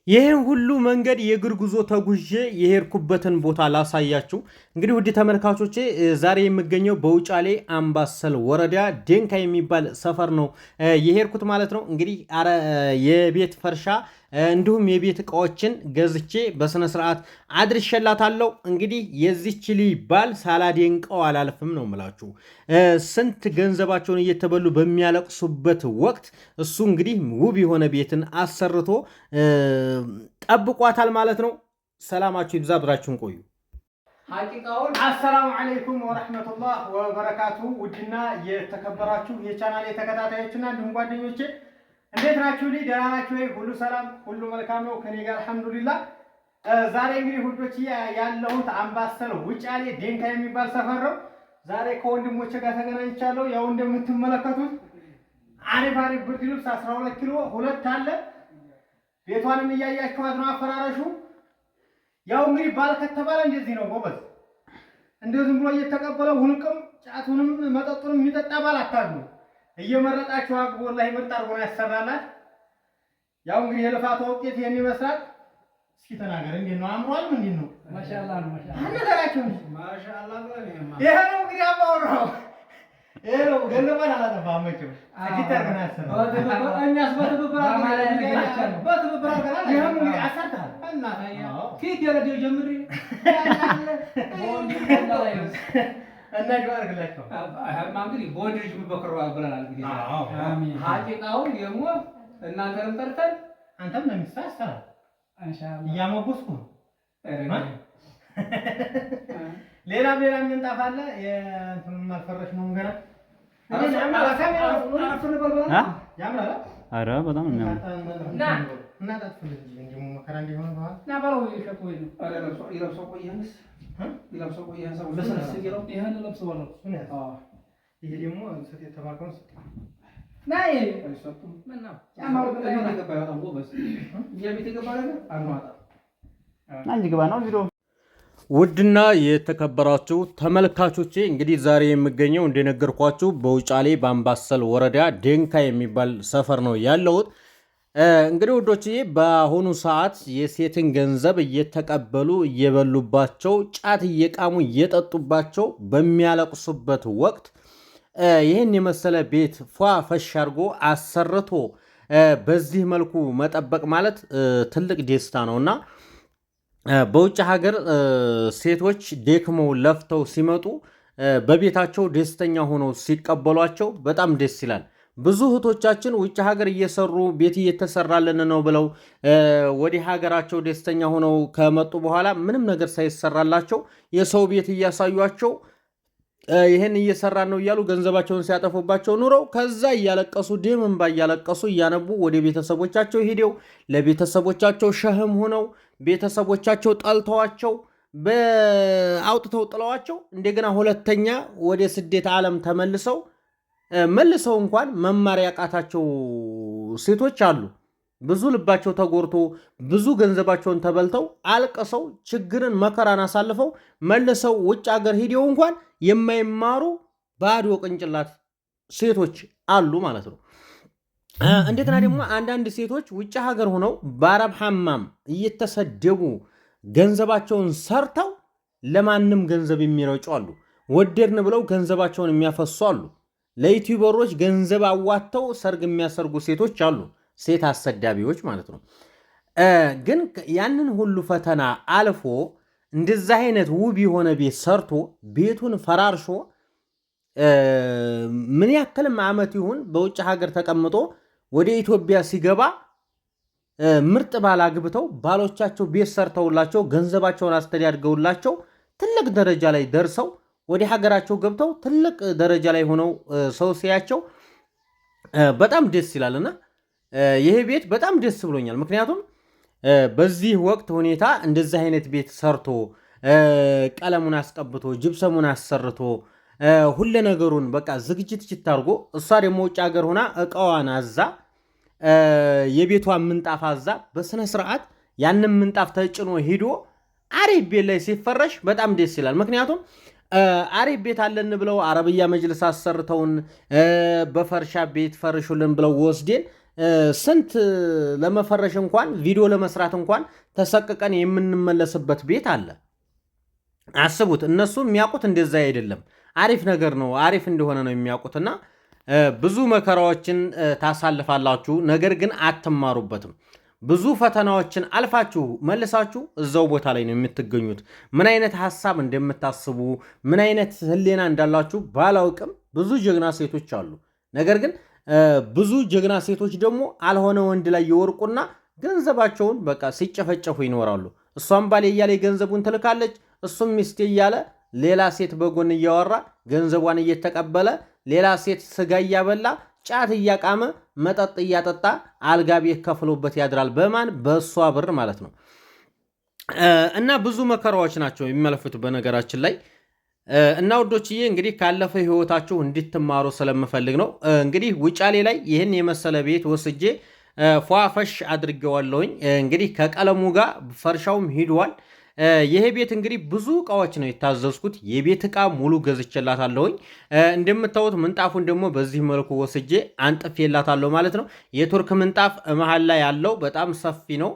ይህን ሁሉ መንገድ የእግር ጉዞ ተጉዤ የሄድኩበትን ቦታ ላሳያችሁ። እንግዲህ ውድ ተመልካቾቼ ዛሬ የምገኘው በውጫሌ አምባሰል ወረዳ ዴንካ የሚባል ሰፈር ነው የሄድኩት ማለት ነው። እንግዲህ የቤት ፈርሻ እንዲሁም የቤት እቃዎችን ገዝቼ በስነ ስርዓት አድርሼላታለሁ። እንግዲህ የዚች ልጅ ባል ሳላደንቀው አላልፍም ነው የምላችሁ። ስንት ገንዘባቸውን እየተበሉ በሚያለቅሱበት ወቅት እሱ እንግዲህ ውብ የሆነ ቤትን አሰርቶ ጠብቋታል ማለት ነው። ሰላማችሁ ይብዛ፣ ብራችሁን ቆዩ። ሐቂቃውን አሰላሙ አለይኩም ወራህመቱላህ ወበረካቱ። ውድና የተከበራችሁ የቻናሌ ተከታታዮችና እንዲሁም ጓደኞቼ እንዴት ናችሁ? ደህና ናችሁ ወይ? ሁሉ ሰላም፣ ሁሉ መልካም ነው ከኔ ጋር አልሐምዱሊላህ። ዛሬ እንግዲህ ውዶች ያለሁት አምባሰል ውጫሌ ዴንካ የሚባል ሰፈር ነው። ዛሬ ከወንድሞቼ ጋር ተገናኝቻለሁ። ያው እንደምትመለከቱት አሪፍ አሪፍ ብርድ ልብስ 12 ኪሎ ሁለት አለ። ቤቷንም እያያችኋት ነው አፈራረሹ። ያው እንግዲህ ባል ከተባለ እንደዚህ ነው ጎበዝ። እንደዚህ ብሎ እየተቀበለ ውልቅም ጫቱንም መጠጡንም የሚጠጣ ባል አታግቡ። እየመረጣችሁ አግቡ። ወላሂ ምርጥ አድርጎ ያሰራላት። ያው እንግዲህ የልፋቷ ውጤት ይሄን ይመስላል። እስኪ ተናገር፣ እንዴት ነው? አምሯል? ምንድን ነው? ማሻአላህ ነው። ማሻአላህ አነጋራችሁ ማሻአላህ ብለህ ይሄ ነው እንግዲህ አባወራው ይሄ ነው ገለባን አላጠፋም መቼም አኪታር ገና ያሰራ እኛስ በትብብር ይሄም እንግዲህ አሰርታል እና ከየት ያለው ጀምሪ እና ጀዋርግላችሁ እንግዲህ ቦድጅ ምበከረው ብለናል። እንግዲህ አሜን። ሐቂቃውን ደግሞ እናንተንም ጠርተን አንተም ለምሳሰራ ኢንሻአላህ እያመጉስኩ ሌላ ምንጣፍ አለ። የእንትን ማልፈረሽ ነው ገና ኧረ በጣም ውድና የተከበራችሁ ተመልካቾቼ እንግዲህ ዛሬ የምገኘው እንደነገርኳችሁ በውጫሌ በአምባሰል ወረዳ ዴንካ የሚባል ሰፈር ነው ያለሁት። እንግዲህ ውዶችዬ በአሁኑ ሰዓት የሴትን ገንዘብ እየተቀበሉ እየበሉባቸው ጫት እየቃሙ እየጠጡባቸው በሚያለቅሱበት ወቅት ይህን የመሰለ ቤት ፏ ፈሽ አድርጎ አሰርቶ በዚህ መልኩ መጠበቅ ማለት ትልቅ ደስታ ነውና በውጭ ሀገር ሴቶች ደክመው ለፍተው ሲመጡ በቤታቸው ደስተኛ ሆነው ሲቀበሏቸው በጣም ደስ ይላል። ብዙ እህቶቻችን ውጭ ሀገር እየሰሩ ቤት እየተሰራልን ነው ብለው ወደ ሀገራቸው ደስተኛ ሆነው ከመጡ በኋላ ምንም ነገር ሳይሰራላቸው የሰው ቤት እያሳዩቸው ይህን እየሰራን ነው እያሉ ገንዘባቸውን ሲያጠፉባቸው ኑረው ከዛ እያለቀሱ ደም እንባ እያለቀሱ እያነቡ ወደ ቤተሰቦቻቸው ሄደው ለቤተሰቦቻቸው ሸህም ሆነው ቤተሰቦቻቸው ጠልተዋቸው አውጥተው ጥለዋቸው እንደገና ሁለተኛ ወደ ስደት ዓለም መልሰው እንኳን መማር ያቃታቸው ሴቶች አሉ። ብዙ ልባቸው ተጎርቶ ብዙ ገንዘባቸውን ተበልተው አልቀሰው ችግርን መከራን አሳልፈው መልሰው ውጭ ሀገር ሂደው እንኳን የማይማሩ ባዶ ቅንጭላት ሴቶች አሉ ማለት ነው። እንደገና ደግሞ አንዳንድ ሴቶች ውጭ ሀገር ሆነው በአረብ ሐማም እየተሰደቡ ገንዘባቸውን ሰርተው ለማንም ገንዘብ የሚረጩ አሉ። ወደድን ብለው ገንዘባቸውን የሚያፈሱ አሉ። ለዩቲዩበሮች ገንዘብ አዋጥተው ሰርግ የሚያሰርጉ ሴቶች አሉ። ሴት አሰዳቢዎች ማለት ነው። ግን ያንን ሁሉ ፈተና አልፎ እንደዛ አይነት ውብ የሆነ ቤት ሰርቶ ቤቱን ፈራርሾ ምን ያክልም ዓመት ይሁን በውጭ ሀገር ተቀምጦ ወደ ኢትዮጵያ ሲገባ ምርጥ ባል አግብተው ባሎቻቸው ቤት ሰርተውላቸው ገንዘባቸውን አስተዳድገውላቸው ትልቅ ደረጃ ላይ ደርሰው ወደ ሀገራቸው ገብተው ትልቅ ደረጃ ላይ ሆነው ሰው ሲያቸው በጣም ደስ ይላልና ይሄ ቤት በጣም ደስ ብሎኛል። ምክንያቱም በዚህ ወቅት ሁኔታ እንደዚህ አይነት ቤት ሰርቶ ቀለሙን አስቀብቶ ጅብሰሙን አሰርቶ ሁሉ ነገሩን በቃ ዝግጅት አድርጎ እሷ ደግሞ ውጭ ሀገር ሆና እቃዋን አዛ የቤቷን ምንጣፍ አዛ በስነ ስርዓት ያንን ምንጣፍ ተጭኖ ሄዶ አሪፍ ቤት ላይ ሲፈረሽ በጣም ደስ ይላል። ምክንያቱም አሪፍ ቤት አለን ብለው አረብያ መጅልስ አሰርተውን በፈርሻ ቤት ፈርሹልን ብለው ወስደን ስንት ለመፈረሽ እንኳን ቪዲዮ ለመስራት እንኳን ተሰቅቀን የምንመለስበት ቤት አለ። አስቡት። እነሱ የሚያውቁት እንደዛ አይደለም። አሪፍ ነገር ነው፣ አሪፍ እንደሆነ ነው የሚያውቁትና ብዙ መከራዎችን ታሳልፋላችሁ፣ ነገር ግን አትማሩበትም። ብዙ ፈተናዎችን አልፋችሁ መልሳችሁ እዛው ቦታ ላይ ነው የምትገኙት። ምን አይነት ሀሳብ እንደምታስቡ ምን አይነት ህሊና እንዳላችሁ ባላውቅም ብዙ ጀግና ሴቶች አሉ። ነገር ግን ብዙ ጀግና ሴቶች ደግሞ አልሆነ ወንድ ላይ የወርቁና ገንዘባቸውን በቃ ሲጨፈጨፉ ይኖራሉ። እሷም ባሌ እያለ ገንዘቡን ትልካለች፣ እሱም ሚስቴ እያለ ሌላ ሴት በጎን እያወራ ገንዘቧን እየተቀበለ ሌላ ሴት ስጋ እያበላ ጫት እያቃመ መጠጥ እያጠጣ አልጋ ቤት ከፍሎበት ያድራል። በማን በእሷ ብር ማለት ነው። እና ብዙ መከራዎች ናቸው የሚመለፉት በነገራችን ላይ እና ውዶችዬ እንግዲህ ካለፈ ህይወታችሁ እንድትማሩ ስለምፈልግ ነው። እንግዲህ ውጫሌ ላይ ይህን የመሰለ ቤት ወስጄ ፏፈሽ አድርጌዋለሁኝ። እንግዲህ ከቀለሙ ጋር ፈርሻውም ሂዷል። ይሄ ቤት እንግዲህ ብዙ እቃዎች ነው የታዘዝኩት። የቤት እቃ ሙሉ ገዝቼላታለሁኝ። እንደምታዩት ምንጣፉን ደግሞ በዚህ መልኩ ወስጄ አንጥፌላታለሁ ማለት ነው። የቱርክ ምንጣፍ መሀል ላይ ያለው በጣም ሰፊ ነው።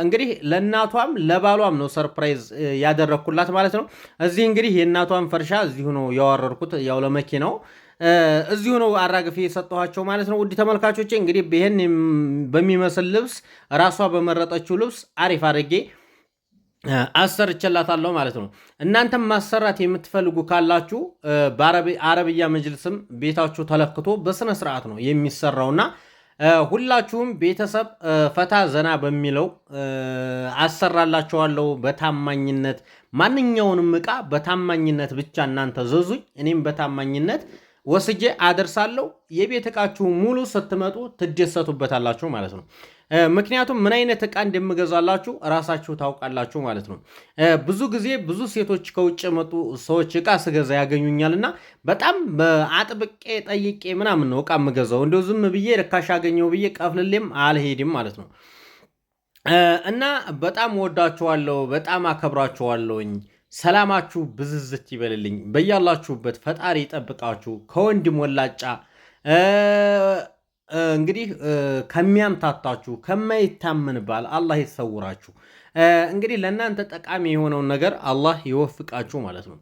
እንግዲህ ለእናቷም ለባሏም ነው ሰርፕራይዝ ያደረግኩላት ማለት ነው። እዚህ እንግዲህ የእናቷን ፈርሻ እዚሁ ነው ያወረድኩት፣ ያው ለመኪናው እዚሁ ነው አራግፌ የሰጠኋቸው ማለት ነው። ውድ ተመልካቾቼ እንግዲህ ይህን በሚመስል ልብስ ራሷ በመረጠችው ልብስ አሪፍ አድርጌ አሰርቼላታለሁ ማለት ነው። እናንተም ማሰራት የምትፈልጉ ካላችሁ በአረብያ መጅልስም ቤታችሁ ተለክቶ በስነ ስርዓት ነው የሚሰራውና ሁላችሁም ቤተሰብ ፈታ ዘና በሚለው አሰራላችኋለሁ። በታማኝነት ማንኛውንም ዕቃ በታማኝነት ብቻ እናንተ ዘዙኝ፣ እኔም በታማኝነት ወስጄ አደርሳለሁ። የቤት ዕቃችሁ ሙሉ ስትመጡ ትደሰቱበታላችሁ ማለት ነው። ምክንያቱም ምን አይነት ዕቃ እንደምገዛላችሁ ራሳችሁ ታውቃላችሁ ማለት ነው። ብዙ ጊዜ ብዙ ሴቶች ከውጭ የመጡ ሰዎች ዕቃ ስገዛ ያገኙኛልና በጣም አጥብቄ ጠይቄ ምናምን ነው ዕቃ የምገዛው። እንደው ዝም ብዬ ርካሽ አገኘው ብዬ ቀፍልሌም አልሄድም ማለት ነው። እና በጣም ወዳችኋለሁ፣ በጣም አከብራችኋለሁኝ። ሰላማችሁ ብዝዝት ይበልልኝ በያላችሁበት። ፈጣሪ ይጠብቃችሁ ከወንድም ወላጫ እንግዲህ ከሚያምታታችሁ ከማይታመን ባል አላህ ይሰውራችሁ። እንግዲህ ለእናንተ ጠቃሚ የሆነውን ነገር አላህ ይወፍቃችሁ ማለት ነው።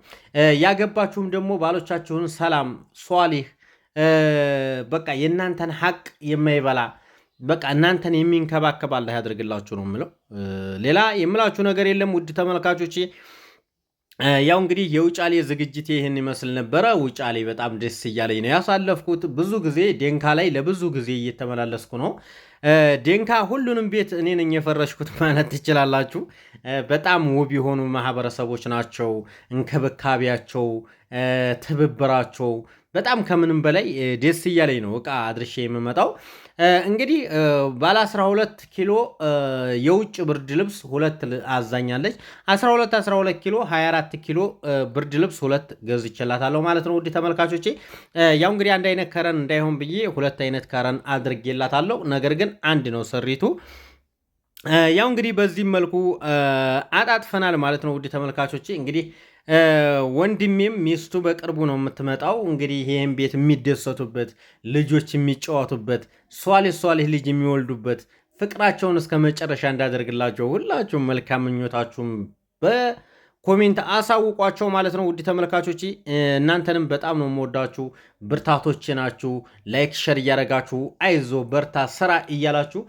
ያገባችሁም ደግሞ ባሎቻችሁን ሰላም ሷሊህ በቃ የእናንተን ሐቅ የማይበላ በቃ እናንተን የሚንከባከብ አላህ ያድርግላችሁ ነው የምለው። ሌላ የምላችሁ ነገር የለም ውድ ተመልካቾች። ያው እንግዲህ የውጫሌ ዝግጅት ይህን ይመስል ነበረ። ውጫሌ በጣም ደስ እያለኝ ነው ያሳለፍኩት። ብዙ ጊዜ ዴንካ ላይ ለብዙ ጊዜ እየተመላለስኩ ነው። ዴንካ ሁሉንም ቤት እኔ ነኝ የፈረሽኩት ማለት ትችላላችሁ። በጣም ውብ የሆኑ ማህበረሰቦች ናቸው። እንክብካቤያቸው፣ ትብብራቸው በጣም ከምንም በላይ ደስ እያለኝ ነው ዕቃ አድርሼ የምመጣው። እንግዲህ ባለ 12 ኪሎ የውጭ ብርድ ልብስ ሁለት አዛኛለች። 12 ኪሎ 24 ኪሎ ብርድ ልብስ ሁለት ገዝቼላታለሁ ማለት ነው። ውድ ተመልካቾቼ ያው እንግዲህ አንድ አይነት ከረን እንዳይሆን ብዬ ሁለት አይነት ከረን አድርጌላታለሁ። ነገር ግን አንድ ነው ስሪቱ። ያው እንግዲህ በዚህ መልኩ አጣጥፈናል ማለት ነው። ውድ ተመልካቾቼ እንግዲህ ወንድሜም ሚስቱ በቅርቡ ነው የምትመጣው። እንግዲህ ይህም ቤት የሚደሰቱበት ልጆች የሚጫወቱበት ሷሊህ ልጅ የሚወልዱበት ፍቅራቸውን እስከ መጨረሻ እንዳደርግላቸው ሁላችሁም መልካም ምኞታችሁም በኮሜንት አሳውቋቸው ማለት ነው። ውድ ተመልካቾች እናንተንም በጣም ነው የምወዳችሁ። ብርታቶች ናችሁ። ላይክ ሸር እያደረጋችሁ አይዞ በርታ ስራ እያላችሁ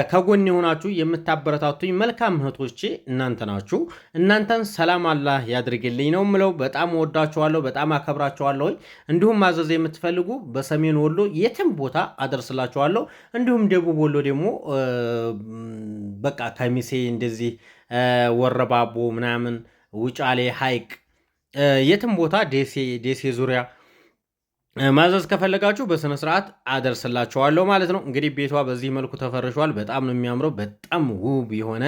ከጎን የሆናችሁ የምታበረታቱኝ መልካም እህቶቼ እናንተ ናችሁ። እናንተን ሰላም አላህ ያድርግልኝ ነው ምለው። በጣም ወዳችኋለሁ፣ በጣም አከብራችኋለሁ። እንዲሁም ማዘዝ የምትፈልጉ በሰሜን ወሎ የትም ቦታ አደርስላችኋለሁ። እንዲሁም ደቡብ ወሎ ደግሞ በቃ ከሚሴ እንደዚህ ወረባቦ ምናምን ውጫሌ ሐይቅ የትም ቦታ ደሴ ዙሪያ ማዘዝ ከፈለጋችሁ በስነ ስርዓት አደርስላችኋለሁ ማለት ነው። እንግዲህ ቤቷ በዚህ መልኩ ተፈርሿል። በጣም ነው የሚያምረው። በጣም ውብ የሆነ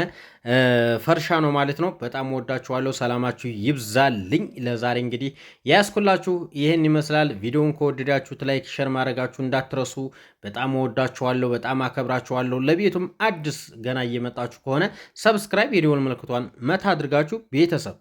ፈርሻ ነው ማለት ነው። በጣም ወዳችኋለሁ። ሰላማችሁ ይብዛልኝ። ለዛሬ እንግዲህ ያስኩላችሁ ይህን ይመስላል። ቪዲዮውን ከወደዳችሁት ላይክ፣ ሸር ማድረጋችሁ እንዳትረሱ። በጣም ወዳችኋለሁ፣ በጣም አከብራችኋለሁ። ለቤቱም አዲስ ገና እየመጣችሁ ከሆነ ሰብስክራይብ፣ የደወል ምልክቷን መታ አድርጋችሁ ቤተሰብ